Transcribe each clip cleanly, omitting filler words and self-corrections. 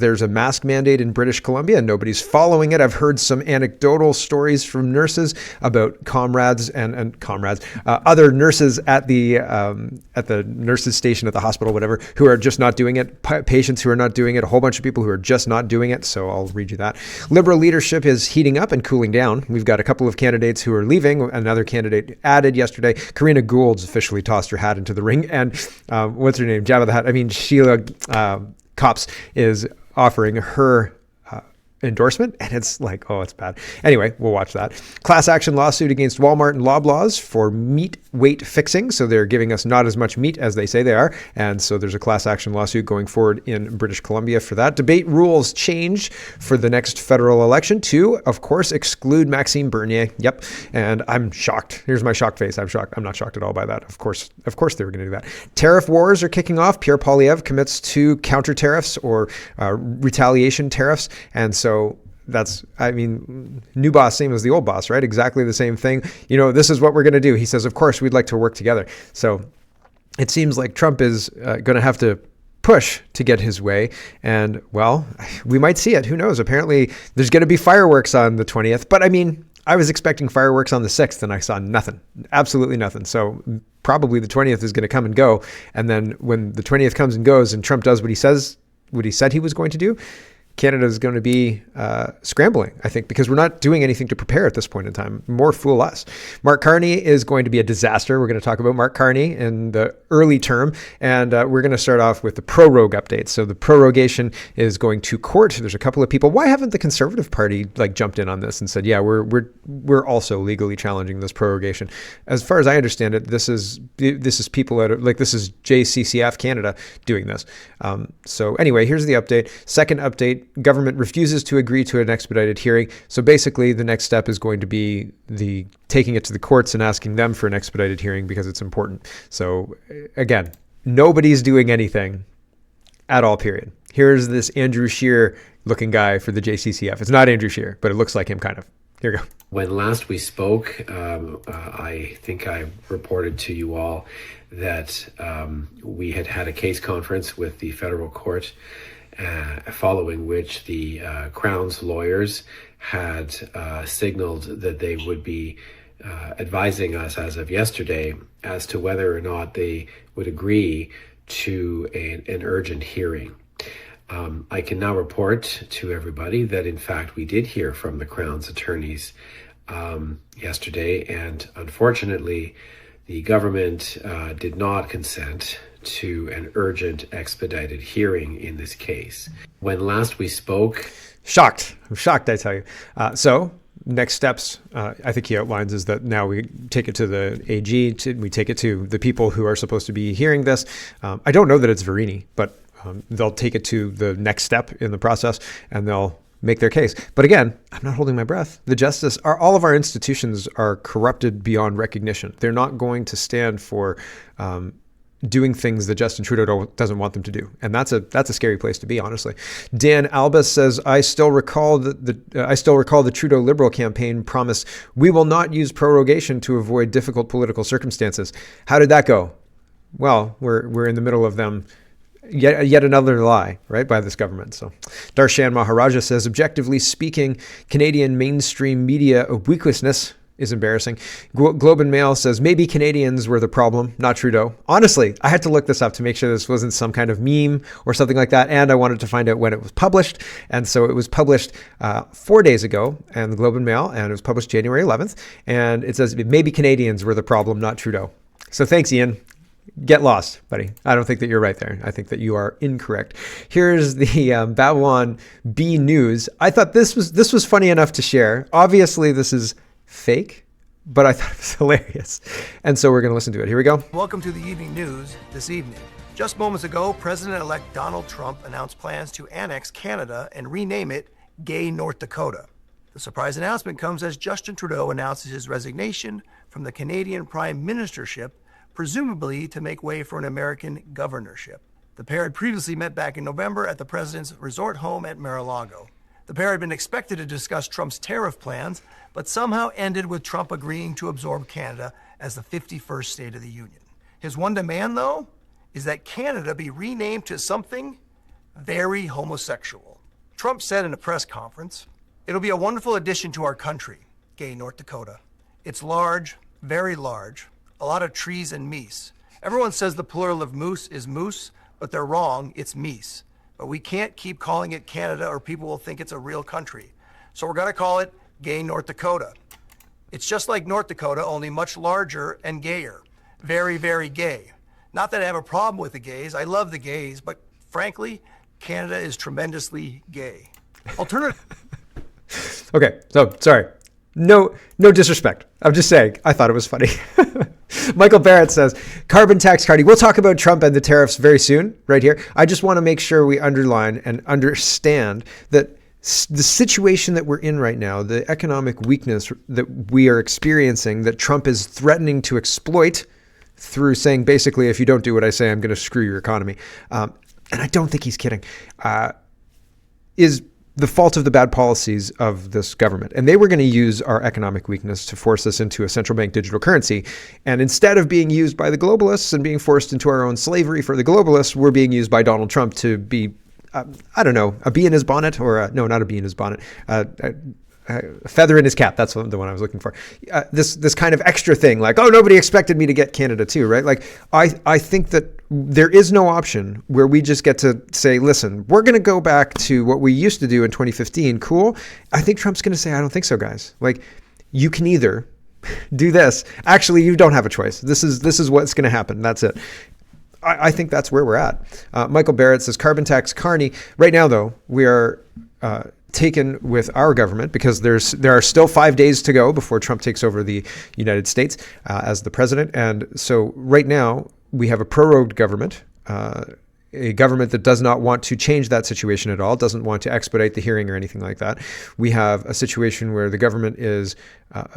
There's a mask mandate in British Columbia and nobody's following it. I've heard some anecdotal stories from nurses about comrades and other nurses at the nurses station at the hospital, whatever, who are just not doing it. Patients who are not doing it. A whole bunch of people who are just not doing it. So I'll read you that. Liberal leadership is heating up and cooling down. We've got a couple of candidates who are leaving. Another candidate added yesterday. Karina Gould's officially tossed her hat into the ring. And what's her name? Jabba the Hutt. I mean, Sheila Copps is offering her endorsement, and it's like, oh, it's bad. Anyway, we'll watch that. Class action lawsuit against Walmart and loblaws for meat weight fixing. So they're giving us not as much meat as they say they are. And so there's a class action lawsuit going forward in British Columbia for that. Debate rules change for the next federal election to, of course, exclude Maxime Bernier. Yep. And I'm shocked. Here's my shocked face. I'm shocked. I'm not shocked at all by that. Of course they were going to do that. Tariff wars are kicking off. Pierre Poilievre commits to counter tariffs or retaliation tariffs. And so that's, I mean, new boss, same as the old boss, right? Exactly the same thing. You know, this is what we're going to do. He says, of course, we'd like to work together. So it seems like Trump is going to have to push to get his way. And, well, we might see it. Who knows? Apparently, there's going to be fireworks on the 20th. But, I mean, I was expecting fireworks on the 6th, and I saw nothing. Absolutely nothing. So probably the 20th is going to come and go. And then when the 20th comes and goes and Trump does what he said he was going to do, Canada is going to be scrambling, I think, because we're not doing anything to prepare at this point in time. More fool us. Mark Carney is going to be a disaster. We're going to talk about Mark Carney in the early term, and we're going to start off with the Prorogue update. So the Prorogation is going to court. There's a couple of people. Why haven't the Conservative Party jumped in on this and said, yeah, we're also legally challenging this Prorogation? As far as I understand it, this is people this is JCCF Canada doing this. So anyway, here's the update. Second update. Government refuses to agree to an expedited hearing. So basically the next step is going to be the taking it to the courts and asking them for an expedited hearing because it's important. So again, nobody's doing anything at all, period. Here's this Andrew Scheer looking guy for the JCCF. It's not Andrew Scheer, but it looks like him kind of. Here we go. When last we spoke, I think I reported to you all that we had a case conference with the federal court following which the Crown's lawyers had signaled that they would be advising us as of yesterday as to whether or not they would agree to an urgent hearing. I can now report to everybody that in fact we did hear from the Crown's attorneys yesterday, and unfortunately the government did not consent to an urgent expedited hearing in this case. When last we spoke... I'm shocked, I tell you. So next steps, I think he outlines, is that now we take it to the AG, we take it to the people who are supposed to be hearing this. I don't know that it's Verini, but they'll take it to the next step in the process and they'll make their case. But again, I'm not holding my breath. All of our institutions are corrupted beyond recognition. They're not going to stand for doing things that Justin Trudeau doesn't want them to do. And that's a scary place to be, honestly. Dan Albus says, I still recall the Trudeau Liberal campaign promise, we will not use prorogation to avoid difficult political circumstances. How did that go? Well, we're in the middle of them. Yet another lie, right, by this government. So Darshan Maharaja says, objectively speaking, Canadian mainstream media obliquousness is embarrassing. Globe and Mail says, maybe Canadians were the problem, not Trudeau. Honestly, I had to look this up to make sure this wasn't some kind of meme or something like that. And I wanted to find out when it was published. And so it was published 4 days ago in the Globe and Mail, and it was published January 11th. And it says, maybe Canadians were the problem, not Trudeau. So thanks, Ian. Get lost, buddy. I don't think that you're right there. I think that you are incorrect. Here's the Babylon B News. I thought this was funny enough to share. Obviously, this is fake, but I thought it was hilarious. And so we're going to listen to it. Here we go. Welcome to the evening news this evening. Just moments ago, President-elect Donald Trump announced plans to annex Canada and rename it Gay North Dakota. The surprise announcement comes as Justin Trudeau announces his resignation from the Canadian Prime Ministership, presumably to make way for an American governorship. The pair had previously met back in November at the president's resort home at Mar-a-Lago. The pair had been expected to discuss Trump's tariff plans, but somehow ended with Trump agreeing to absorb Canada as the 51st state of the Union. His one demand, though, is that Canada be renamed to something very homosexual. Trump said in a press conference, "It'll be a wonderful addition to our country, gay North Dakota. It's large, very large, a lot of trees and meese. Everyone says the plural of moose is moose, but they're wrong, it's meese. But we can't keep calling it Canada or people will think it's a real country. So we're gonna call it gay North Dakota. It's just like North Dakota, only much larger and gayer. Very, very gay. Not that I have a problem with the gays, I love the gays, but frankly, Canada is tremendously gay." Alternative. Okay, so sorry. No disrespect. I'm just saying, I thought it was funny. Michael Barrett says, carbon tax, Carney. We'll talk about Trump and the tariffs very soon, right here. I just want to make sure we underline and understand that the situation that we're in right now, the economic weakness that we are experiencing, that Trump is threatening to exploit through saying, basically, if you don't do what I say, I'm going to screw your economy. And I don't think he's kidding, is the fault of the bad policies of this government. And they were going to use our economic weakness to force us into a central bank digital currency. And instead of being used by the globalists and being forced into our own slavery for the globalists, we're being used by Donald Trump to be, I don't know, a bee in his bonnet, or no, not a bee in his bonnet, a feather in his cap. That's the one I was looking for. This kind of extra thing, like, oh, nobody expected me to get Canada too, right? Like, I think that there is no option where we just get to say, listen, we're going to go back to what we used to do in 2015. Cool. I think Trump's going to say, I don't think so, guys. Like, you can either do this. Actually, you don't have a choice. This is what's going to happen. That's it. I think that's where we're at. Michael Barrett says, carbon tax, Carney. Right now, though, we are taken with our government because there are still 5 days to go before Trump takes over the United States as the president. And so right now we have a prorogued government, a government that does not want to change that situation at all, doesn't want to expedite the hearing or anything like that. We have a situation where the government is,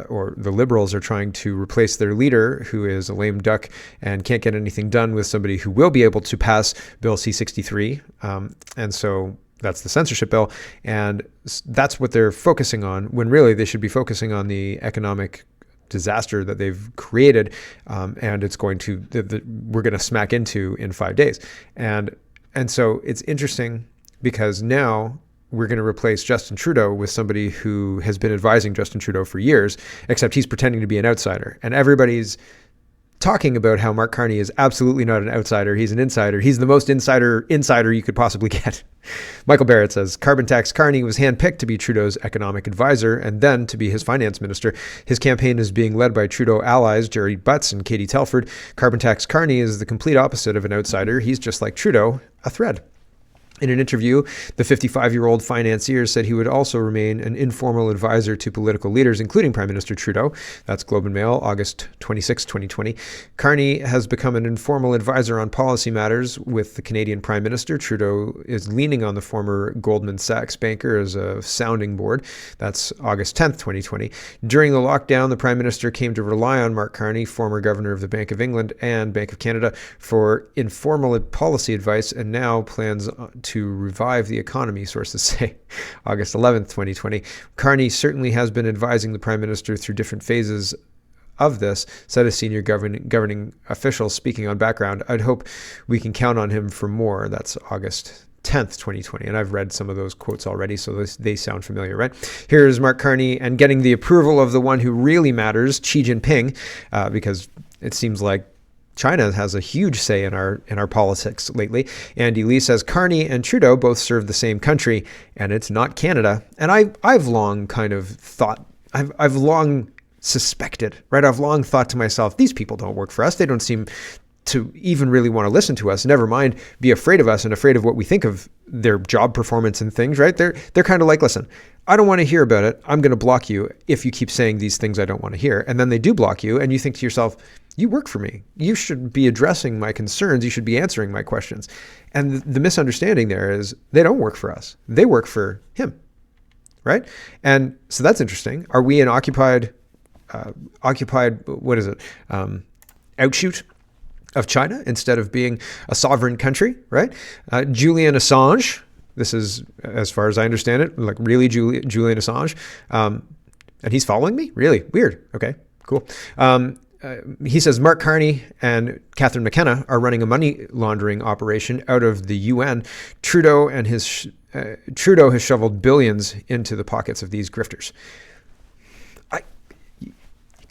or the Liberals are trying to replace their leader, who is a lame duck and can't get anything done, with somebody who will be able to pass Bill C-63. And so that's the censorship bill. And that's what they're focusing on, when really they should be focusing on the economic disaster that they've created, and it's going to we're going to smack into in 5 days. And so it's interesting because now we're going to replace Justin Trudeau with somebody who has been advising Justin Trudeau for years, except he's pretending to be an outsider. And everybody's talking about how Mark Carney is absolutely not an outsider. He's an insider. He's the most insider you could possibly get. Michael Barrett says, carbon tax, Carney was handpicked to be Trudeau's economic advisor and then to be his finance minister. His campaign is being led by Trudeau allies Jerry Butts and Katie Telford. Carbon tax, Carney is the complete opposite of an outsider. He's just like Trudeau, a thread. In an interview, the 55-year-old financier said he would also remain an informal advisor to political leaders, including Prime Minister Trudeau. That's Globe and Mail, August 26, 2020. Carney has become an informal advisor on policy matters with the Canadian Prime Minister. Trudeau is leaning on the former Goldman Sachs banker as a sounding board. That's August 10th, 2020. During the lockdown, the Prime Minister came to rely on Mark Carney, former governor of the Bank of England and Bank of Canada, for informal policy advice, and now plans to revive the economy, sources say. August 11th, 2020. Carney certainly has been advising the Prime Minister through different phases of this, said a senior governing official speaking on background. I'd hope we can count on him for more. That's August 10th, 2020. And I've read some of those quotes already, so they sound familiar, right? Here's Mark Carney and getting the approval of the one who really matters, Xi Jinping, because it seems like China has a huge say in our politics lately. Andy Lee says Carney and Trudeau both serve the same country, and it's not Canada. And I've long kind of thought, I've long suspected, right? I've long thought to myself, these people don't work for us. They don't seem to even really want to listen to us. Never mind be afraid of us and afraid of what we think of their job performance and things, right? They're kind of like, listen, I don't want to hear about it. I'm going to block you if you keep saying these things I don't want to hear. And then they do block you, and you think to yourself, you work for me. You should be addressing my concerns. You should be answering my questions. And the misunderstanding there is they don't work for us. They work for him, right? And so that's interesting. Are we an occupied, what is it? Outshoot of China instead of being a sovereign country, right? Julian Assange, this is, as far as I understand it, like really Julian Assange. And he's following me? Really? Weird. Okay, cool. he says Mark Carney and Catherine McKenna are running a money laundering operation out of the UN. Trudeau has shoveled billions into the pockets of these grifters.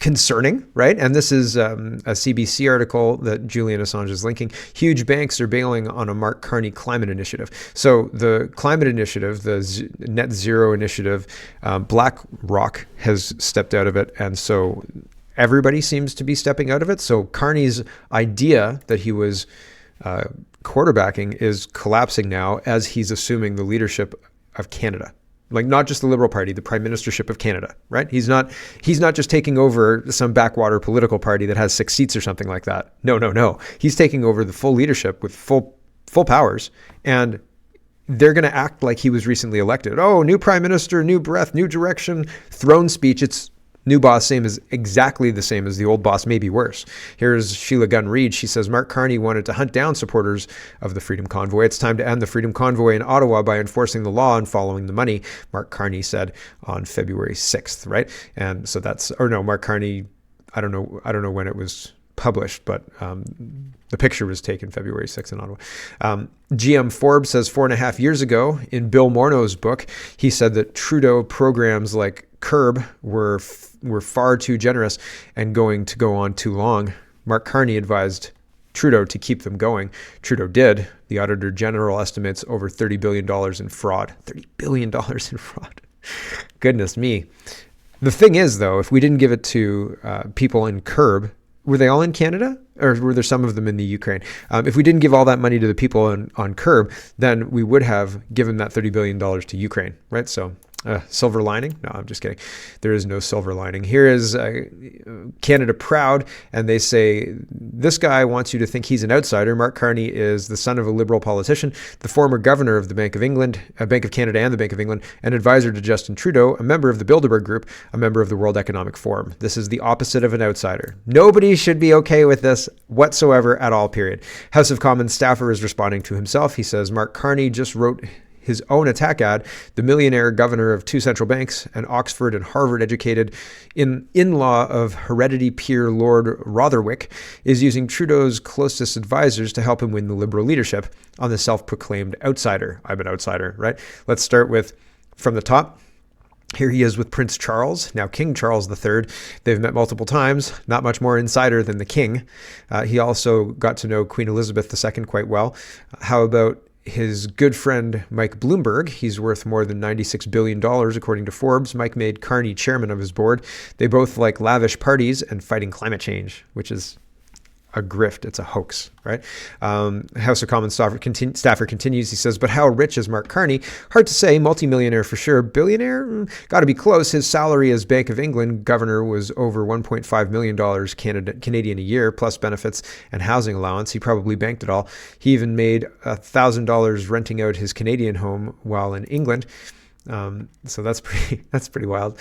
Concerning, right? And this is a CBC article that Julian Assange is linking. Huge banks are bailing on a Mark Carney climate initiative. So the climate initiative, the net zero initiative, BlackRock has stepped out of it. And so everybody seems to be stepping out of it. So Carney's idea that he was quarterbacking is collapsing now as he's assuming the leadership of Canada. Like not just the Liberal Party, the Prime Ministership of Canada, right? He's not just taking over some backwater political party that has 6 seats or something like that. No. He's taking over the full leadership with full powers, and they're going to act like he was recently elected. Oh, new Prime Minister, new breath, new direction, throne speech. It's new boss, exactly the same as the old boss, maybe worse. Here's Sheila Gunn Reid. She says, Mark Carney wanted to hunt down supporters of the Freedom Convoy. It's time to end the Freedom Convoy in Ottawa by enforcing the law and following the money, Mark Carney said on February 6th, right? And so Mark Carney, I don't know when it was published, but the picture was taken February 6th in Ottawa. GM Forbes says 4.5 years ago in Bill Morneau's book, he said that Trudeau programs like CURB were far too generous and going to go on too long. Mark Carney advised Trudeau to keep them going. Trudeau did. The Auditor General estimates over $30 billion in fraud. $30 billion in fraud. Goodness me. The thing is, though, if we didn't give it to people in CURB, were they all in Canada? Or were there some of them in the Ukraine? If we didn't give all that money to the people on CURB, then we would have given that $30 billion to Ukraine, right? So silver lining? No, I'm just kidding. There is no silver lining. Here is Canada Proud, and they say, this guy wants you to think he's an outsider. Mark Carney is the son of a Liberal politician, the former governor of the Bank of England, Bank of Canada and the Bank of England, an advisor to Justin Trudeau, a member of the Bilderberg Group, a member of the World Economic Forum. This is the opposite of an outsider. Nobody should be okay with this whatsoever at all, period. House of Commons staffer is responding to himself. He says, Mark Carney just wrote his own attack ad. The millionaire governor of 2 central banks, an Oxford and Harvard educated in-law of heredity peer Lord Rotherwick, is using Trudeau's closest advisors to help him win the Liberal leadership on the self-proclaimed outsider. I'm an outsider, right? Let's start with from the top. Here he is with Prince Charles, now King Charles III. They've met multiple times, not much more insider than the king. He also got to know Queen Elizabeth II quite well. How about his good friend Mike Bloomberg? He's worth more than $96 billion, according to Forbes. Mike made Carney chairman of his board. They both like lavish parties and fighting climate change, which is a grift. It's a hoax, right? House of Commons staffer continues. He says, but how rich is Mark Carney? Hard to say. Multimillionaire for sure. Billionaire? Got to be close. His salary as Bank of England governor was over $1.5 million Canadian a year, plus benefits and housing allowance. He probably banked it all. He even made $1,000 renting out his Canadian home while in England. So that's pretty wild.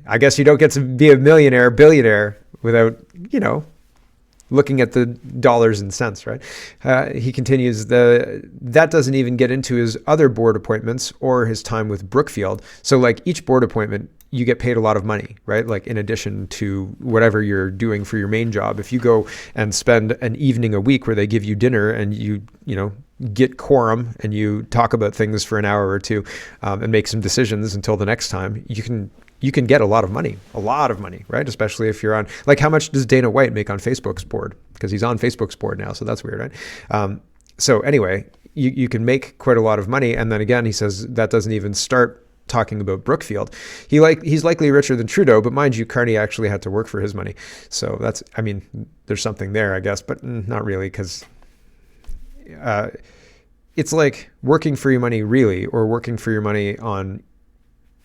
I guess you don't get to be a billionaire without, looking at the dollars and cents, right? He continues, that doesn't even get into his other board appointments or his time with Brookfield. So like each board appointment, you get paid a lot of money, right? Like in addition to whatever you're doing for your main job. If you go and spend an evening a week where they give you dinner and you get quorum and you talk about things for an hour or two and make some decisions until the next time, you can get a lot of money, right? Especially if you're on, like, how much does Dana White make on Facebook's board? Because he's on Facebook's board now, so that's weird, right? So anyway, you can make quite a lot of money. And then again, he says that doesn't even start talking about Brookfield. He's likely richer than Trudeau, but mind you, Carney actually had to work for his money. So there's something there, I guess, but not really, because it's like working for your money really, or working for your money on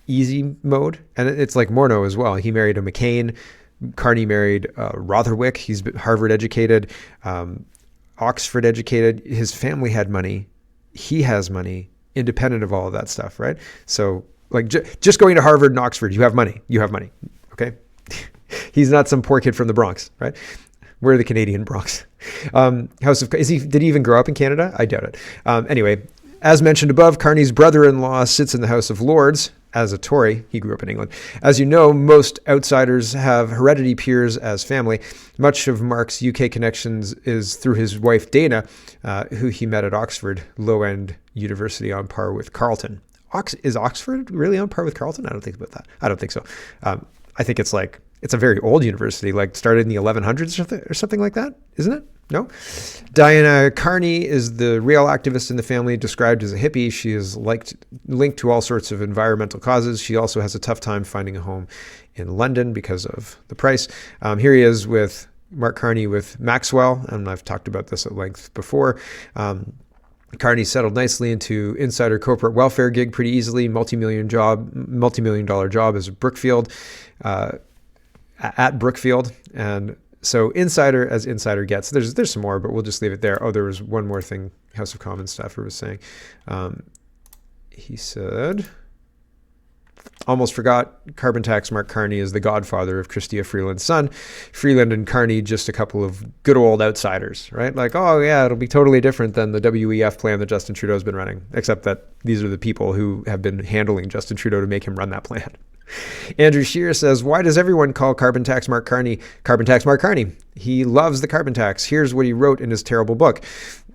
easy mode. And it's like Morneau as well. He married a McCain. Carney married Rotherwick. He's Harvard educated, Oxford educated. His family had money. He has money, independent of all of that stuff, right? So like just going to Harvard and Oxford, you have money. Okay. He's not some poor kid from the Bronx, right? We're the Canadian Bronx. Did he even grow up in Canada? I doubt it. Anyway, as mentioned above, Carney's brother-in-law sits in the House of Lords. as a Tory. He grew up in England. As you know, most outsiders have heredity peers as family. Much of Mark's UK connections is through his wife, Dana, who he met at Oxford, low-end university on par with Carleton. Is Oxford really on par with Carleton? I don't think about that. I don't think so. I think it's a very old university, like started in the 1100s or something like that, isn't it? No? Diana Carney is the real activist in the family, described as a hippie. She is linked to all sorts of environmental causes. She also has a tough time finding a home in London because of the price. Here he is with Mark Carney with Maxwell, and I've talked about this at length before. Carney settled nicely into insider corporate welfare gig pretty easily, multi-million dollar job as Brookfield, at Brookfield. And so insider as insider gets. There's some more, but we'll just leave it there. Oh, there was one more thing House of Commons staffer was saying. He said, almost forgot, carbon tax Mark Carney is the godfather of Chrystia Freeland's son. Freeland and Carney, just a couple of good old outsiders, right? Like, oh yeah, it'll be totally different than the WEF plan that Justin Trudeau's been running, except that these are the people who have been handling Justin Trudeau to make him run that plan. Andrew Shear says, why does everyone call carbon tax Mark Carney carbon tax Mark Carney? He loves the carbon tax. Here's what he wrote in his terrible book.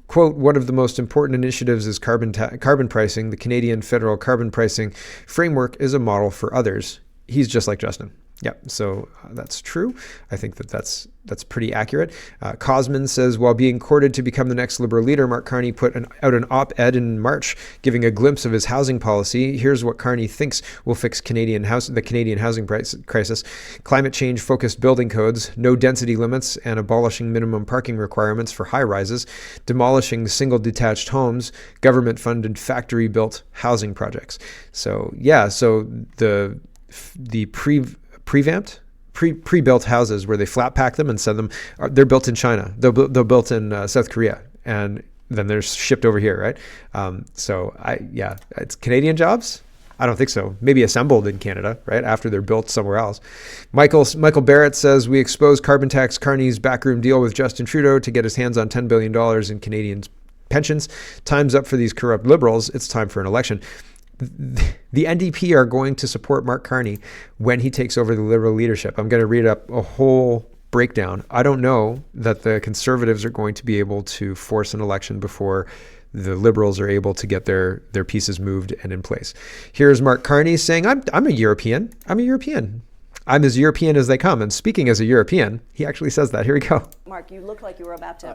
Quote, one of the most important initiatives is carbon pricing. The Canadian federal carbon pricing framework is a model for others. He's just like Justin. Yeah, so that's true. I think that's pretty accurate. Cosman says, while being courted to become the next Liberal leader, Mark Carney put out an op-ed in March giving a glimpse of his housing policy. Here's what Carney thinks will fix the Canadian housing crisis. Climate change-focused building codes, no density limits, and abolishing minimum parking requirements for high-rises, demolishing single detached homes, government-funded factory-built housing projects. So, yeah, so the pre-built houses where they flat pack them and send them, they're built in China. They're built in South Korea, and then they're shipped over here, right? It's Canadian jobs. I don't think so. Maybe assembled in Canada, right? After they're built somewhere else. Michael Barrett says, we exposed carbon tax Carney's backroom deal with Justin Trudeau to get his hands on $10 billion in Canadian pensions. Time's up for these corrupt Liberals. It's time for an election. The NDP are going to support Mark Carney when he takes over the Liberal leadership. I'm going to read up a whole breakdown. I don't know that the Conservatives are going to be able to force an election before the Liberals are able to get their pieces moved and in place. Here's Mark Carney saying, I'm a European. I'm a European. I'm as European as they come. And speaking as a European, he actually says that. Here we go. Mark, you look like you were about to...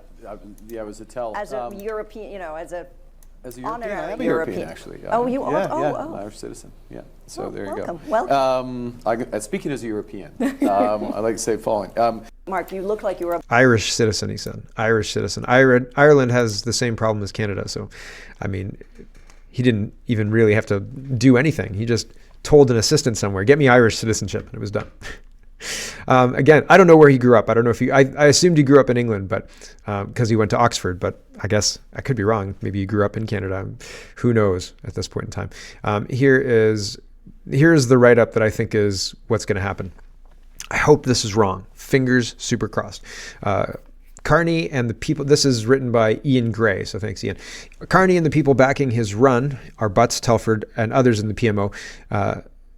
yeah, it was a tell. As a European, as a European, I am a European, actually. Oh, you are? Yeah, Oh. Irish citizen. Yeah, so there you welcome, go. Welcome. Speaking as a European, I like to say the following. Mark, you look like you were... Irish citizen, he said. Irish citizen. Ireland has the same problem as Canada. So, I mean, he didn't even really have to do anything. He just told an assistant somewhere, get me Irish citizenship, and it was done. Again, I don't know where he grew up. I don't know if I assumed he grew up in England, but because he went to Oxford, but I guess I could be wrong. Maybe he grew up in Canada. Who knows at this point in time. Here's the write-up that I think is what's going to happen. I hope this is wrong. Fingers super crossed. Carney and the people, this is written by Ian Gray, so thanks, Ian. Carney and the people backing his run are Butts, Telford, and others in the PMO.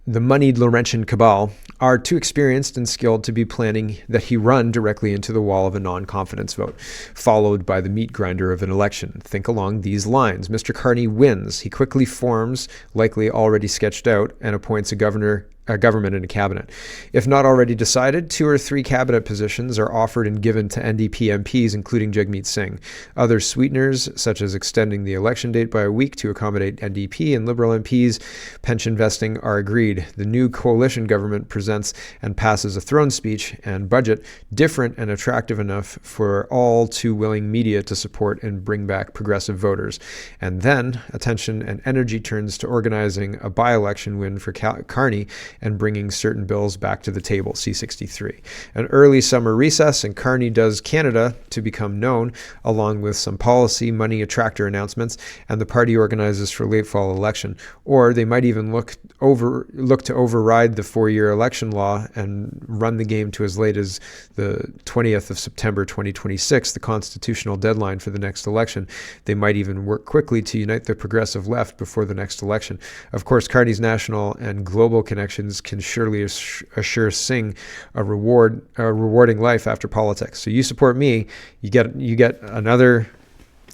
The moneyed Laurentian cabal are too experienced and skilled to be planning that he run directly into the wall of a non-confidence vote, followed by the meat grinder of an election. Think along these lines. Mr. Carney wins. He quickly forms, likely already sketched out, and appoints a government and a cabinet. If not already decided, 2 or 3 cabinet positions are offered and given to NDP MPs, including Jagmeet Singh. Other sweeteners, such as extending the election date by a week to accommodate NDP and Liberal MPs, pension vesting, are agreed. The new coalition government presents and passes a throne speech and budget different and attractive enough for all too willing media to support and bring back progressive voters. And then attention and energy turns to organizing a by-election win for Carney and bringing certain bills back to the table, C63. An early summer recess, and Carney does Canada to become known, along with some policy money attractor announcements, and the party organizes for late fall election. Or they might even look to override the 4-year election law and run the game to as late as the 20th of September 2026, the constitutional deadline for the next election. They might even work quickly to unite the progressive left before the next election. Of course, Carney's national and global connections can surely assure Singh a rewarding life after politics. So you support me, you get another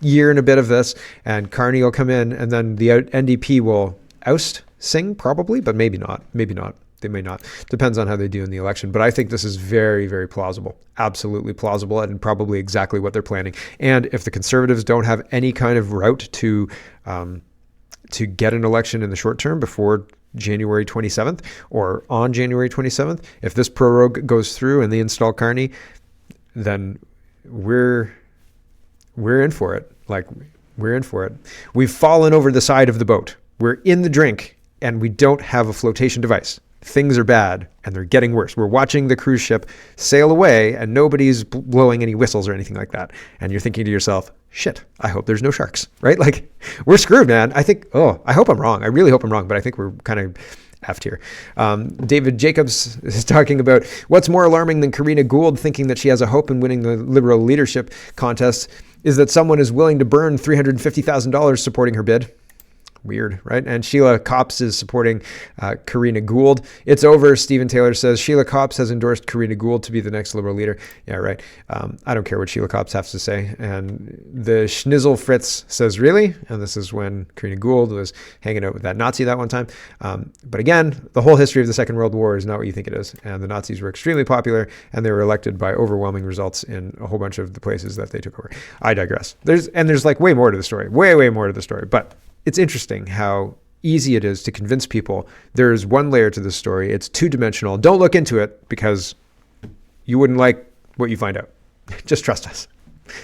year and a bit of this, and Carney will come in, and then the NDP will oust Singh, probably, but maybe not. Maybe not. They may not. Depends on how they do in the election. But I think this is very, very plausible. Absolutely plausible, and probably exactly what they're planning. And if the Conservatives don't have any kind of route to get an election in the short term before January 27th or on January 27th, if this prorogue goes through and they install Carney, then we're in for it. Like, we're in for it. We've fallen over the side of the boat. We're in the drink, and we don't have a flotation device. Things are bad, and they're getting worse. We're watching the cruise ship sail away, and nobody's blowing any whistles or anything like that. And you're thinking to yourself, shit, I hope there's no sharks, right? Like, we're screwed, man. I hope I'm wrong. I really hope I'm wrong, but I think we're kind of effed here. David Jacobs is talking about what's more alarming than Karina Gould thinking that she has a hope in winning the Liberal leadership contest is that someone is willing to burn $350,000 supporting her bid. Weird, right? And Sheila Copps is supporting Karina Gould. It's over, Stephen Taylor says. Sheila Copps has endorsed Karina Gould to be the next Liberal leader. Yeah, right. I don't care what Sheila Copps has to say. And the Schnizzle Fritz says, really? And this is when Karina Gould was hanging out with that Nazi that one time. But again, the whole history of the Second World War is not what you think it is. And the Nazis were extremely popular, and they were elected by overwhelming results in a whole bunch of the places that they took over. I digress. There's like way more to the story. Way more to the story. But it's interesting how easy it is to convince people there's one layer to this story. It's two-dimensional. Don't look into it because you wouldn't like what you find out. Just trust us.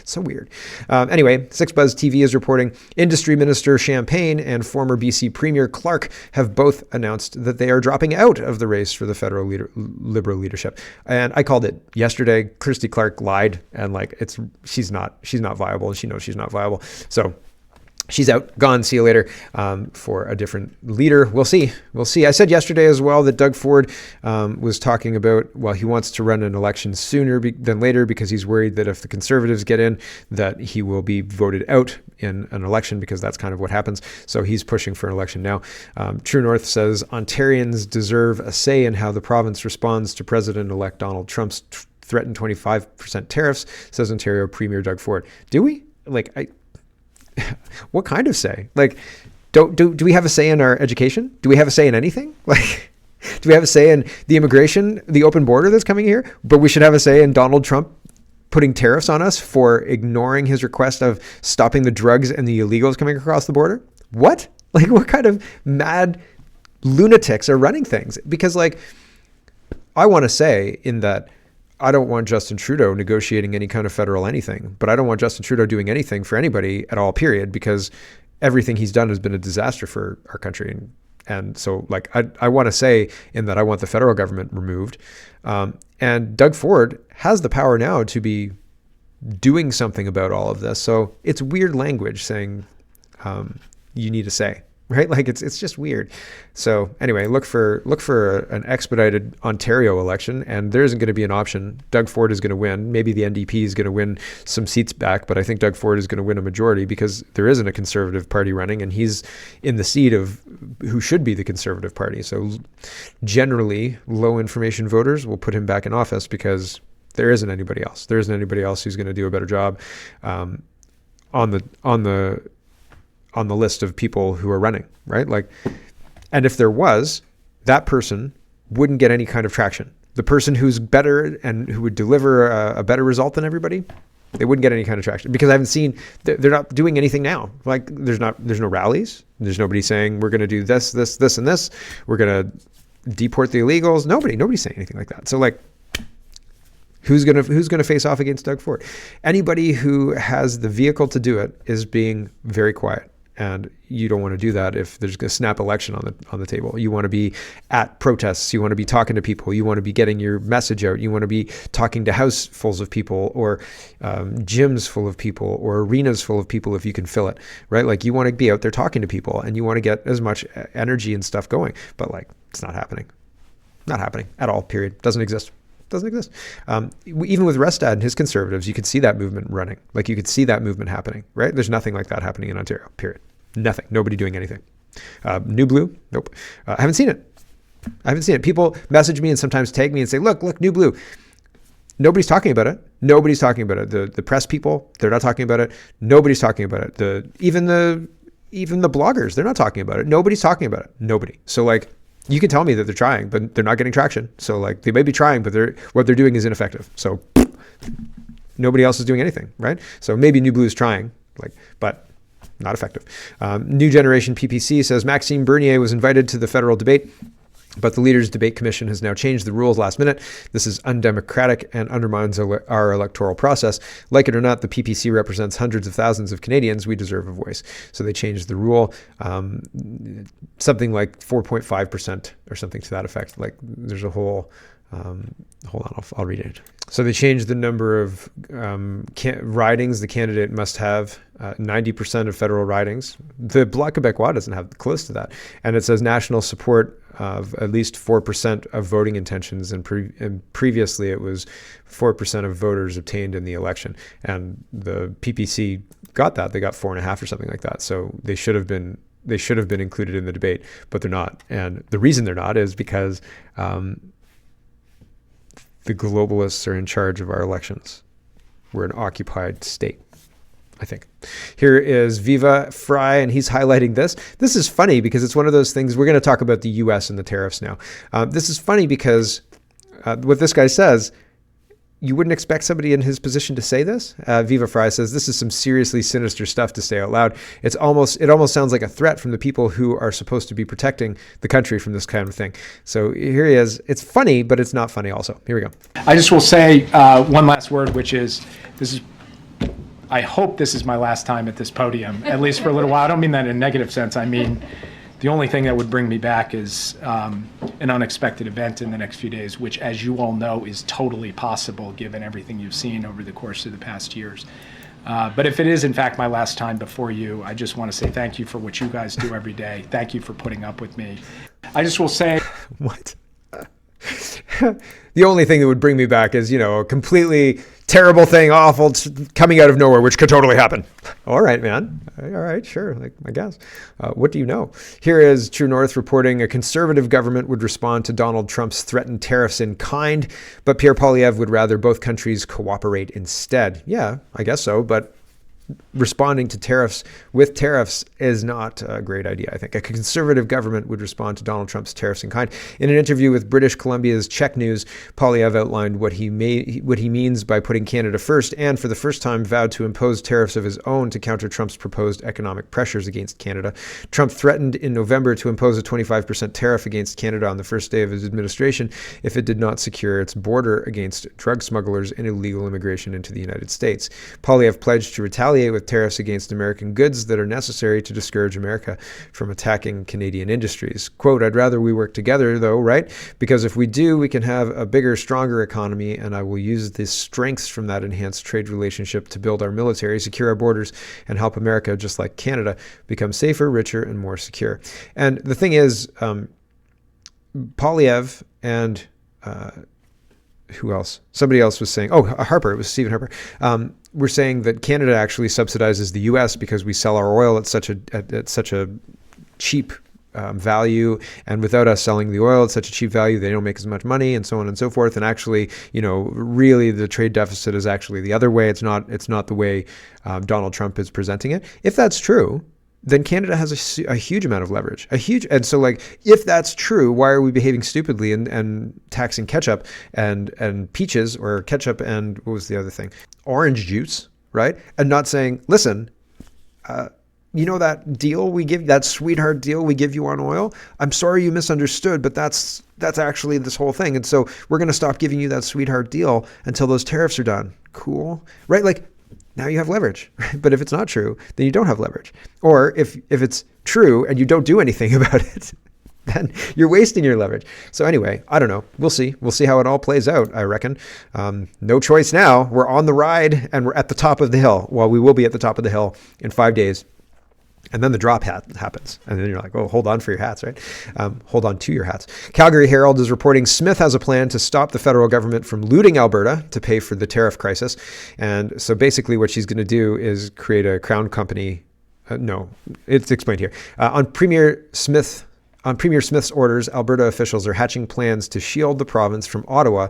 So weird. Anyway, 6Buzz TV is reporting Industry Minister Champagne and former BC Premier Clark have both announced that they are dropping out of the race for the federal Liberal leadership. And I called it yesterday. Christy Clark lied, and she's not viable, and she knows she's not viable. So she's out, gone, see you later, for a different leader. We'll see. I said yesterday as well that Doug Ford was talking about, he wants to run an election sooner than later because he's worried that if the Conservatives get in, that he will be voted out in an election, because that's kind of what happens. So he's pushing for an election now. True North says Ontarians deserve a say in how the province responds to President-elect Donald Trump's threatened 25% tariffs, says Ontario Premier Doug Ford. Do we? What kind of say? Do we have a say in our education? Do we have a say in anything? Do we have a say in the immigration, the open border that's coming here? But we should have a say in Donald Trump putting tariffs on us for ignoring his request of stopping the drugs and the illegals coming across the border? What? What kind of mad lunatics are running things? Because I want to say in that I don't want Justin Trudeau negotiating any kind of federal anything, but I don't want Justin Trudeau doing anything for anybody at all, period, because everything he's done has been a disaster for our country. And so I want to say in that I want the federal government removed. And Doug Ford has the power now to be doing something about all of this. So it's weird language saying you need a say. Right? It's just weird. So anyway, look for an expedited Ontario election, and there isn't going to be an option. Doug Ford is going to win. Maybe the NDP is going to win some seats back, but I think Doug Ford is going to win a majority because there isn't a Conservative Party running, and he's in the seat of who should be the Conservative Party. So generally, low information voters will put him back in office because there isn't anybody else. There isn't anybody else who's going to do a better job on the list of people who are running, right? And if there was, that person wouldn't get any kind of traction. The person who's better and who would deliver a better result than everybody, they wouldn't get any kind of traction, because I haven't seen, they're not doing anything now. There's no rallies. There's nobody saying we're going to do this, and this. We're going to deport the illegals. Nobody's saying anything like that. So who's going to face off against Doug Ford? Anybody who has the vehicle to do it is being very quiet. And you don't want to do that if there's a snap election on the table. You want to be at protests. You want to be talking to people. You want to be getting your message out. You want to be talking to housefuls of people, or gyms full of people, or arenas full of people if you can fill it, right? Like, you want to be out there talking to people, and you want to get as much energy and stuff going. But like, it's not happening. Not happening at all, period. Doesn't exist. Doesn't exist. Even with Restad and his Conservatives, you could see that movement running. Like, you could see that movement happening, right? There's nothing like that happening in Ontario, period. Nothing. Nobody doing anything. New Blue? Nope. I haven't seen it. People message me and sometimes tag me and say, look, New Blue. Nobody's talking about it. Nobody's talking about it. The press people, they're not talking about it. Nobody's talking about it. Even the bloggers, they're not talking about it. Nobody's talking about it. Nobody. So like, you can tell me that they're trying, but they're not getting traction. So like, they may be trying, but what they're doing is ineffective. So nobody else is doing anything, right? So maybe New Blue is trying, but not effective. New Generation PPC says Maxime Bernier was invited to the federal debate, but the Leaders Debate Commission has now changed the rules last minute. This is undemocratic and undermines our electoral process. Like it or not, the PPC represents hundreds of thousands of Canadians. We deserve a voice. So they changed the rule, something like 4.5% or something to that effect. Like, there's a whole, hold on, I'll read it. So they changed the number of ridings the candidate must have, 90% of federal ridings. The Bloc Québécois doesn't have close to that. And it says national support of at least 4% of voting intentions. And previously it was 4% of voters obtained in the election. And the PPC got that. They got 4.5 or something like that. So they should have been included in the debate, but they're not. And the reason they're not is because the globalists are in charge of our elections. We're an occupied state, I think. Here is Viva Fry, and he's highlighting this. This is funny because it's one of those things. We're going to talk about the U.S. and the tariffs now. This is funny because what this guy says, you wouldn't expect somebody in his position to say this. Viva Fry says, this is some seriously sinister stuff to say out loud. It almost sounds like a threat from the people who are supposed to be protecting the country from this kind of thing. So here he is. It's funny, but it's not funny also. Here we go. I just will say one last word, which is, I hope this is my last time at this podium, at least for a little while. I don't mean that in a negative sense. I mean, the only thing that would bring me back is an unexpected event in the next few days, which, as you all know, is totally possible given everything you've seen over the course of the past years. But if it is, in fact, my last time before you, I just want to say thank you for what you guys do every day. Thank you for putting up with me. I just will say... What? The only thing that would bring me back is, a completely terrible thing, awful, coming out of nowhere, which could totally happen. All right, man. All right, sure, I guess. What do you know? Here is True North reporting a Conservative government would respond to Donald Trump's threatened tariffs in kind, but Pierre Poilievre would rather both countries cooperate instead. Yeah, I guess so, but responding to tariffs with tariffs is not a great idea, I think. A Conservative government would respond to Donald Trump's tariffs in kind. In an interview with British Columbia's Czech News, Poilievre outlined what he means by putting Canada first, and for the first time vowed to impose tariffs of his own to counter Trump's proposed economic pressures against Canada. Trump threatened in November to impose a 25% tariff against Canada on the first day of his administration if it did not secure its border against drug smugglers and illegal immigration into the United States. Poilievre pledged to retaliate with tariffs against American goods that are necessary to discourage America from attacking Canadian industries. Quote, I'd rather we work together though, right? Because if we do, we can have a bigger, stronger economy, and I will use the strengths from that enhanced trade relationship to build our military, secure our borders, and help America, just like Canada, become safer, richer, and more secure. And the thing is, Poilievre and who else? Somebody else was saying, Harper, it was Stephen Harper. We're saying that Canada actually subsidizes the U.S. because we sell our oil at such a cheap value, and without us selling the oil at such a cheap value, they don't make as much money, and so on and so forth. And actually, really the trade deficit is actually the other way. It's not the way Donald Trump is presenting it. If that's true, then Canada has a huge amount of leverage, and so if that's true, why are we behaving stupidly and taxing ketchup and peaches, or ketchup and what was the other thing? Orange juice, right? And not saying, listen, that deal we give, that sweetheart deal we give you on oil, I'm sorry you misunderstood, but that's actually this whole thing. And so we're going to stop giving you that sweetheart deal until those tariffs are done. Cool, right? now you have leverage. But if it's not true, then you don't have leverage. Or if it's true and you don't do anything about it, then you're wasting your leverage. So anyway, I don't know. We'll see. We'll see how it all plays out, I reckon. No choice now. We're on the ride and we're at the top of the hill. Well, we will be at the top of the hill in 5 days. And then the drop happens. And then you're like, oh, hold on for your hats, right? Hold on to your hats. Calgary Herald is reporting Smith has a plan to stop the federal government from looting Alberta to pay for the tariff crisis. And so basically what she's going to do is create a crown company. No, it's explained here. On Premier Smith's orders, Alberta officials are hatching plans to shield the province from Ottawa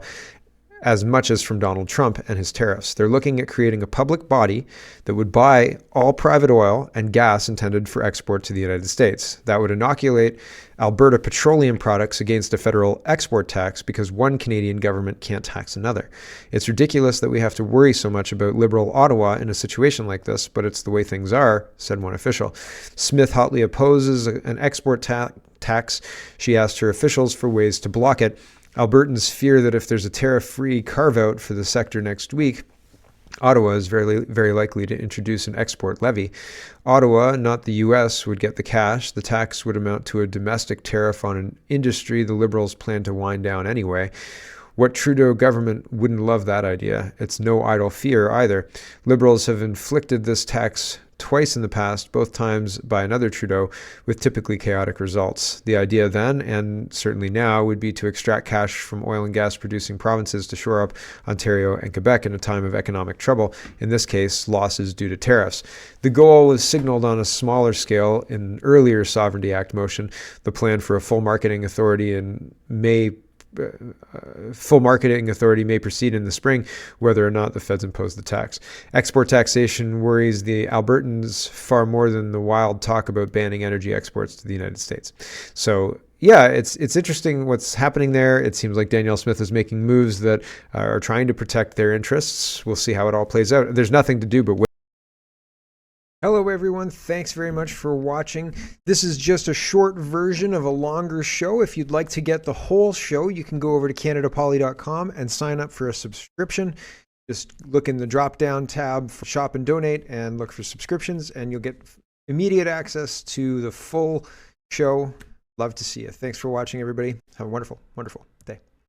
as much as from Donald Trump and his tariffs. They're looking at creating a public body that would buy all private oil and gas intended for export to the United States. That would inoculate Alberta petroleum products against a federal export tax because one Canadian government can't tax another. It's ridiculous that we have to worry so much about Liberal Ottawa in a situation like this, but it's the way things are, said one official. Smith hotly opposes an export tax. She asked her officials for ways to block it. Albertans fear that if there's a tariff-free carve-out for the sector next week, Ottawa is very, very likely to introduce an export levy. Ottawa, not the U.S., would get the cash. The tax would amount to a domestic tariff on an industry the Liberals plan to wind down anyway. What Trudeau government wouldn't love that idea? It's no idle fear either. Liberals have inflicted this tax twice in the past, both times by another Trudeau, with typically chaotic results. The idea then, and certainly now, would be to extract cash from oil and gas producing provinces to shore up Ontario and Quebec in a time of economic trouble, in this case, losses due to tariffs. The goal was signaled on a smaller scale in an earlier Sovereignty Act motion. The plan for a full marketing authority may proceed in the spring, whether or not the feds impose the tax. Export taxation worries the Albertans far more than the wild talk about banning energy exports to the United States. So yeah, it's interesting what's happening there. It seems like Danielle Smith is making moves that are trying to protect their interests. We'll see how it all plays out. There's nothing to do but wait. Hello everyone, thanks very much for watching. This is just a short version of a longer show. If you'd like to get the whole show, you can go over to canadapoly.com and sign up for a subscription. Just look in the drop-down tab for Shop and Donate and look for subscriptions and you'll get immediate access to the full show. Love to see you. Thanks for watching everybody. Have a wonderful, wonderful